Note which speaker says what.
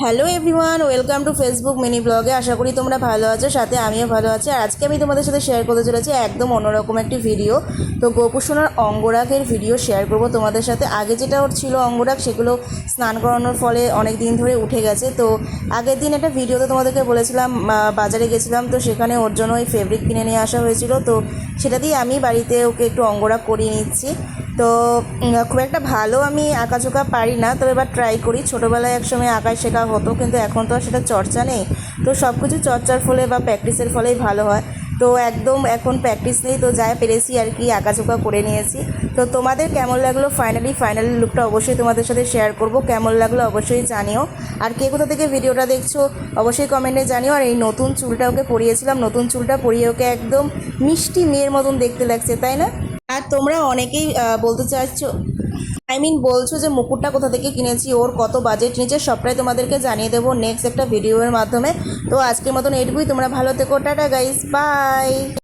Speaker 1: Hello everyone, welcome to Facebook mini ব্লগে। আশা করি তোমরা ভালো আছো, সাথে আমিও ভালো আছি। আর আজকে আমি তোমাদের সাথে শেয়ার করতে চলেছি একদম অন্যরকম একটি ভিডিও। তো গোপুসোনার অঙ্গরাগের ভিডিও শেয়ার করব তোমাদের সাথে। আগে যেটা ওর ছিল অঙ্গরাগ, সেগুলো স্নান করানোর ফলে অনেক দিন ধরে উঠে গেছে। তো আগের দিন একটা ভিডিওতে তোমাদেরকে বলেছিলাম বাজারে গেছিলাম, তো সেখানে ওর জন্য ওই ফেব্রিক কিনে নিয়ে আসা হয়েছিল। তো সেটা দিয়ে আমি বাড়িতে ওকে একটু অঙ্গরাগ করিয়ে নিচ্ছি। তো খুব একটা ভালো আমি আঁকাঝোঁকা পারি না, তো এবার ট্রাই করি। ছোটোবেলায় একসময় আঁকা শেখা হতো, কিন্তু এখন তো আর সেটা চর্চা নেই। তো সব কিছু চর্চার ফলে বা প্র্যাকটিসের ফলেই ভালো হয়। তো একদম এখন প্র্যাকটিস নেই, তো যা পেরেছি আর কি আঁকাঝোঁকা করে নিয়েছি। তো তোমাদের কেমন লাগলো ফাইনাল লুকটা অবশ্যই তোমাদের সাথে শেয়ার করব। কেমন লাগলো অবশ্যই জানিও। আর কে কোথা থেকে ভিডিওটা দেখছো অবশ্যই কমেন্টে জানিও। আর এই নতুন চুলটা ওকে পরিয়েছিলাম, নতুন চুলটা পরিয়ে ওকে একদম মিষ্টি মেয়ের মতন দেখতে লাগছে, তাই না? আর তোমরা অনেকেই বলতে চাইছো, বলছো যে মুকুটটা কোথা থেকে কিনেছি, ওর কত বাজেট নিচে, সবটাই তোমাদেরকে জানিয়ে দেবো নেক্সট একটা ভিডিওর মাধ্যমে। তো আজকের মতন এইটুকুই। তোমরা ভালো থেকো, টাটা গাইস, বাই।